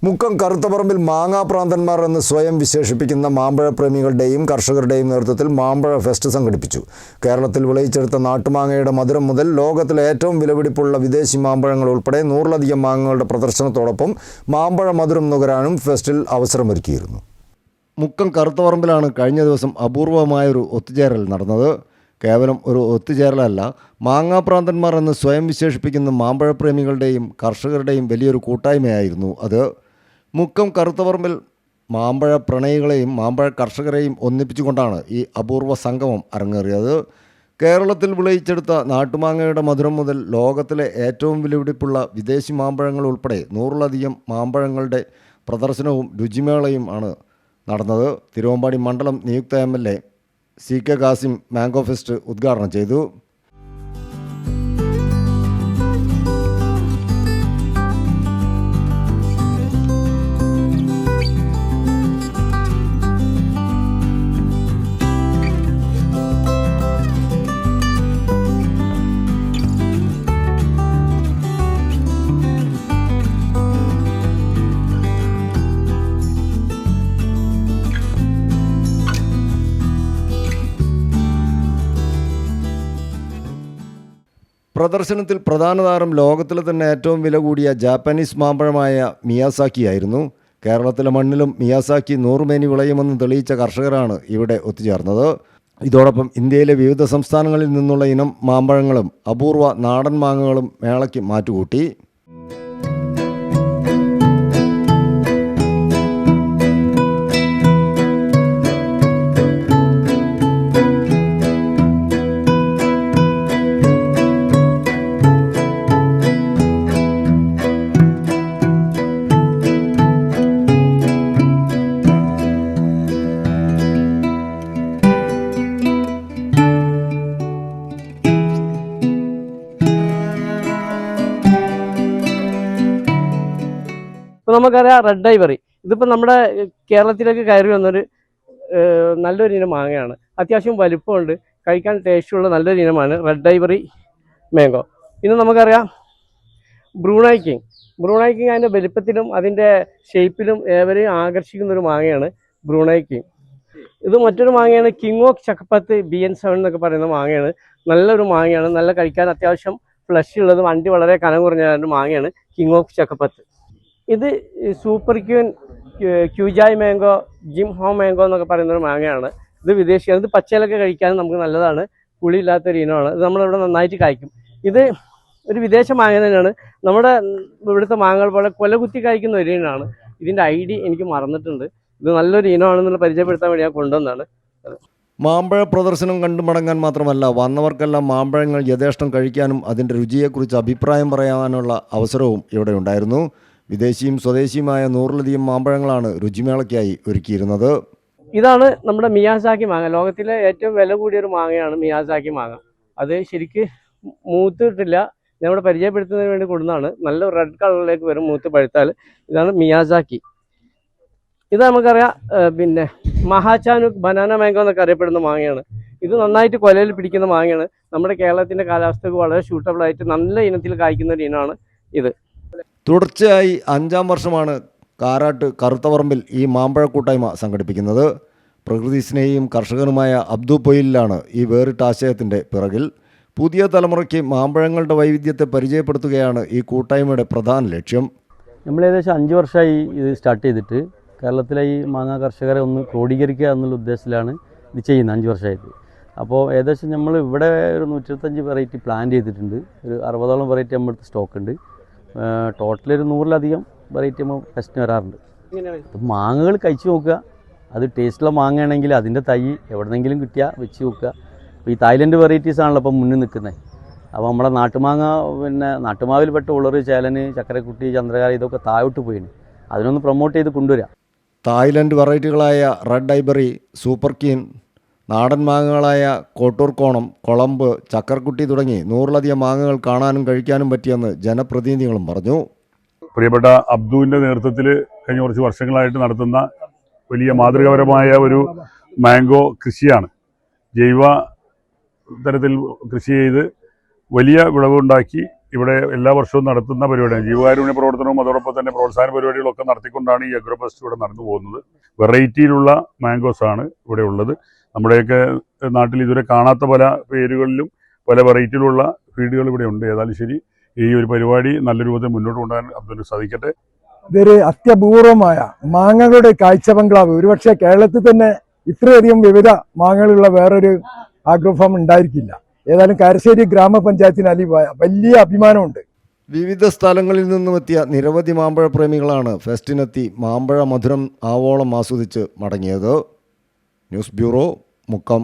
മുക്കം കറുത്തപറമ്പിൽ മാങ്ങാപ്രാന്തന്മാർ എന്ന് സ്വയം വിശേഷിപ്പിക്കുന്ന മാമ്പഴപ്രേമികളുടെയും കർഷകരുടെയും നേതൃത്വത്തിൽ മാമ്പഴ ഫെസ്റ്റ് സംഘടിപ്പിച്ചു. കേരളത്തിൽ വിളയിച്ചെടുത്ത നാട്ടുമാങ്ങയുടെ മധുരം മുതൽ ലോകത്തിലെ ഏറ്റവും വിലപിടിപ്പുള്ള വിദേശി മാമ്പഴങ്ങൾ ഉൾപ്പെടെ 100-ലധികം മാങ്ങകളുടെ പ്രദർശനത്തോടൊപ്പം മാമ്പഴ മധുരം നുകരാനും ഫെസ്റ്റിൽ അവസരമൊരുക്കിയിരുന്നു. മുക്കം കറുത്തപറമ്പിലാണ് കഴിഞ്ഞ ദിവസം അപൂർവമായൊരു ഒത്തുചേരൽ നടന്നത്. കേവലം ഒരു ഒത്തുചേരലല്ല, മാങ്ങാപ്രാന്തന്മാർ എന്ന് സ്വയം വിശേഷിപ്പിക്കുന്ന മാമ്പഴപ്രേമികളുടെയും കർഷകരുടെയും വലിയൊരു കൂട്ടായ്മയായിരുന്നു അത്. മുക്കം കറുത്തപറമ്പിൽ മാമ്പഴ പ്രണയികളെയും മാമ്പഴ കർഷകരെയും ഒന്നിപ്പിച്ചുകൊണ്ടാണ് ഈ അപൂർവ സംഗമം അരങ്ങേറിയത്. കേരളത്തിൽ വിളയിച്ചെടുത്ത നാട്ടുമാങ്ങയുടെ മധുരം മുതൽ ലോകത്തിലെ ഏറ്റവും വിലപിടിപ്പുള്ള വിദേശി മാമ്പഴങ്ങൾ ഉൾപ്പെടെ 100-ലധികം മാമ്പഴങ്ങളുടെ പ്രദർശനവും രുചിമേളയും ആണ് നടന്നത്. തിരുവമ്പാടി മണ്ഡലം നിയുക്ത MLA CK Kasim mango fest ഉദ്ഘാടനം ചെയ്തു. പ്രദർശനത്തിൽ പ്രധാന താരം ലോകത്തിലെ തന്നെ ഏറ്റവും വില കൂടിയ ജാപ്പനീസ് മാമ്പഴമായ മിയാസാക്കി ആയിരുന്നു. കേരളത്തിലെ മണ്ണിലും മിയാസാക്കി 100 മേനി വിളയുമെന്ന് തെളിയിച്ച കർഷകരാണ് ഇവിടെ ഒത്തുചേർന്നത്. ഇതോടൊപ്പം ഇന്ത്യയിലെ വിവിധ സംസ്ഥാനങ്ങളിൽ നിന്നുള്ള ഇനം മാമ്പഴങ്ങളും അപൂർവ നാടൻ മാങ്ങകളും മേളയ്ക്ക് മാറ്റുകൂട്ടി. ഇപ്പോൾ നമുക്കറിയാം റെഡ് ഐവറി, ഇതിപ്പോൾ നമ്മുടെ കേരളത്തിലേക്ക് കയറി വന്നൊരു നല്ലൊരു ഇനം മാങ്ങയാണ്. അത്യാവശ്യം വലിപ്പമുണ്ട്, കഴിക്കാൻ ടേസ്റ്റുള്ള നല്ലൊരു ഇനമാണ് റെഡ് ഐവറി മാംഗോ. ഇന്ന് നമുക്കറിയാം ബ്രൂണൈ കിങ് അതിൻ്റെ വലിപ്പത്തിലും അതിൻ്റെ ഷേപ്പിലും ഏവരെയും ആകർഷിക്കുന്നൊരു മാങ്ങയാണ് ബ്രൂണൈ കിങ്. ഇത് മറ്റൊരു മാങ്ങയാണ് കിങ് ഓഫ് ചക്കപ്പത്ത് BN7 എന്നൊക്കെ പറയുന്ന മാങ്ങയാണ്. നല്ലൊരു മാങ്ങയാണ്, നല്ല കഴിക്കാൻ അത്യാവശ്യം ഫ്ലഷ് ഉള്ളത്, വണ്ടി വളരെ കനം കുറഞ്ഞ മാങ്ങയാണ് കിങ് ഓഫ് ചക്കപ്പത്ത്. ഇത് സൂപ്പർ ക്യൂജായ് മാംഗോ, ജിം ഹോം മാംഗോ എന്നൊക്കെ പറയുന്നൊരു മാങ്ങയാണ്. ഇത് വിദേശിയാണ്. ഇത് പച്ചയിലൊക്കെ കഴിക്കാനും നമുക്ക് നല്ലതാണ്, പുളിയില്ലാത്തൊരു ഇനമാണ്. ഇത് നമ്മളിവിടെ നന്നായിട്ട് കായ്ക്കും. ഇത് ഒരു വിദേശ മാങ്ങ തന്നെയാണ്. നമ്മുടെ ഇവിടുത്തെ മാങ്ങകൾ പോലെ കൊലകുത്തി കഴിക്കുന്ന ഒരു ഇനമാണ്. ഇതിൻ്റെ ID എനിക്ക് മറന്നിട്ടുണ്ട്. ഇത് നല്ലൊരു ഇനമാണെന്നുള്ള പരിചയപ്പെടുത്താൻ വേണ്ടി ഞാൻ കൊണ്ടുവന്നതാണ്. മാമ്പഴ പ്രദർശനം കണ്ടു മടങ്ങാൻ മാത്രമല്ല, വന്നവർക്കെല്ലാം മാമ്പഴങ്ങൾ യഥേഷ്ടം കഴിക്കാനും അതിൻ്റെ രുചിയെക്കുറിച്ച് അഭിപ്രായം പറയാനുള്ള അവസരവും ഇവിടെ ഉണ്ടായിരുന്നു. വിദേശിയും സ്വദേശിയുമായ 100-ലധികം മാമ്പഴങ്ങളാണ് രുചിമേളയ്ക്കായി ഒരുക്കിയിരുന്നത്. ഇതാണ് നമ്മുടെ മിയാസാക്കി മാങ്ങ. ലോകത്തിലെ ഏറ്റവും വില കൂടിയൊരു മാങ്ങയാണ് മിയാസാക്കി മാങ്ങ. അത് ശരിക്ക് മൂത്തിട്ടില്ല, ഞങ്ങളുടെ പരിചയപ്പെടുത്തുന്നതിന് വേണ്ടി കൊടുക്കുന്നതാണ്. നല്ല റെഡ് കളറിലേക്ക് വരും മൂത്ത് പഴുത്താൽ. ഇതാണ് മിയാസാക്കി. ഇത് നമുക്കറിയാം പിന്നെ മഹാചാനുക് ബനാന മാംഗോ എന്നൊക്കെ അറിയപ്പെടുന്ന മാങ്ങയാണ്. ഇത് നന്നായിട്ട് കൊലയിൽ പിടിക്കുന്ന മാങ്ങയാണ്. നമ്മുടെ കേരളത്തിൻ്റെ കാലാവസ്ഥയ്ക്ക് വളരെ സ്യൂട്ടബിളായിട്ട് നല്ല ഇനത്തിൽ കായ്ക്കുന്ന ഒരു ഇനമാണ് ഇത്. തുടർച്ചയായി 5-ാം വർഷമാണ് കാരാട്ട് കറുത്തപറമ്പിൽ ഈ മാമ്പഴ കൂട്ടായ്മ സംഘടിപ്പിക്കുന്നത്. പ്രകൃതി സ്നേഹിയും കർഷകനുമായ അബ്ദു പൊയിലാണ് ഈ വേറിട്ട ആശയത്തിൻ്റെ പിറകിൽ. പുതിയ തലമുറയ്ക്ക് മാമ്പഴങ്ങളുടെ വൈവിധ്യത്തെ പരിചയപ്പെടുത്തുകയാണ് ഈ കൂട്ടായ്മയുടെ പ്രധാന ലക്ഷ്യം. നമ്മൾ ഏകദേശം 5 വർഷമായി ഇത് സ്റ്റാർട്ട് ചെയ്തിട്ട് കേരളത്തിലെ ഈ മാങ്ങ കർഷകരെ ഒന്ന് ക്രോഡീകരിക്കുക എന്നുള്ള ഉദ്ദേശത്തിലാണ് ഇത് ചെയ്യുന്നത് 5 വർഷമായിട്ട്. അപ്പോൾ ഏകദേശം നമ്മൾ ഇവിടെ ഒരു 125 വെറൈറ്റി പ്ലാൻ ചെയ്തിട്ടുണ്ട്. ഒരു 60ഓളം വെറൈറ്റി നമ്മുടെ സ്റ്റോക്ക് ഉണ്ട്. ടോട്ടൽ ഒരു 100-ലധികം വെറൈറ്റി നമ്മൾ ഫെസ്റ്റിന് വരാറുണ്ട്. അപ്പം മാങ്ങകൾ കഴിച്ച് നോക്കുക. അത് ടേസ്റ്റുള്ള മാങ്ങയാണെങ്കിൽ അതിൻ്റെ തൈ എവിടെന്നെങ്കിലും കിട്ടിയാൽ വെച്ച് നോക്കുക. അപ്പോൾ ഈ തായ്ലൻഡ് വെറൈറ്റീസ് ആണല്ലോ അപ്പം മുന്നിൽ നിൽക്കുന്നത്. അപ്പോൾ നമ്മുടെ നാട്ടുമാങ്ങ പിന്നെ നാട്ടുമാവിൽപ്പെട്ട ഉള്ളൊരു ചേലന്, ചക്കരക്കുട്ടി, ചന്ദ്രകാര ഇതൊക്കെ താഴോട്ട് പോയിന്. അതിനൊന്ന് പ്രൊമോട്ട് ചെയ്ത് കൊണ്ടുവരിക. തായ്ലൻഡ് വെറൈറ്റികളായ റെഡ് ഐബറി, സൂപ്പർ കീൻ, നാടൻ മാങ്ങകളായ കോട്ടൂർക്കോണം, കൊളമ്പ്, ചക്കരക്കുട്ടി തുടങ്ങി 100-ലധികം മാങ്ങകൾ കാണാനും കഴിക്കാനും പറ്റിയെന്ന് ജനപ്രതിനിധികളും പറഞ്ഞു. പ്രിയപ്പെട്ട അബ്ദുവിൻ്റെ നേതൃത്വത്തിൽ കഴിഞ്ഞ കുറച്ച് വർഷങ്ങളായിട്ട് നടത്തുന്ന വലിയ മാതൃകാപരമായ ഒരു മാംഗോ കൃഷിയാണ്. ജൈവ തരത്തിൽ കൃഷി ചെയ്ത് വലിയ വിളവുണ്ടാക്കി ഇവിടെ എല്ലാ വർഷവും നടത്തുന്ന പരിപാടിയാണ്. ജീവകാരുണ്യ പ്രവർത്തനവും അതോടൊപ്പം തന്നെ പ്രോത്സാഹന പരിപാടികളൊക്കെ നടത്തിക്കൊണ്ടാണ് ഈ അഗ്രോ ഫെസ്റ്റ് ഇവിടെ നടന്നു പോകുന്നത്. വെറൈറ്റിയിലുള്ള മാംഗോസ് ആണ് ഇവിടെ ഉള്ളത്. നമ്മുടെയൊക്കെ നാട്ടിൽ ഇതുവരെ കാണാത്ത പല പേരുകളിലും പല വെറൈറ്റിയിലുള്ള ഫീഡുകൾ ഇവിടെ ഉണ്ട്. ഏതായാലും ശരി, ഈ ഒരു പരിപാടി നല്ല രൂപത്തിൽ മുന്നോട്ട് കൊണ്ടുപോകാൻ അബ്ദുവിന് സാധിക്കട്ടെ. ഇതൊരു അത്യപൂർവമായ മാങ്ങകളുടെ കാഴ്ച ബംഗ്ലാവ്. ഒരുപക്ഷെ കേരളത്തിൽ തന്നെ ഇത്രയധികം വിവിധ മാങ്ങകളുള്ള വേറൊരു ആഗ്രോ ഫാം ഉണ്ടായിരിക്കില്ല. ഏതായാലും കാരശ്ശേരി ഗ്രാമപഞ്ചായത്തിന് അതിൽ വലിയ അഭിമാനമുണ്ട്. വിവിധ സ്ഥലങ്ങളിൽ നിന്നുമെത്തിയ നിരവധി മാമ്പഴ പ്രേമികളാണ് ഫെസ്റ്റിനെത്തി മാമ്പഴ മധുരം ആവോളം ആസ്വദിച്ച് മടങ്ങിയത്. News bureau, Mukkam.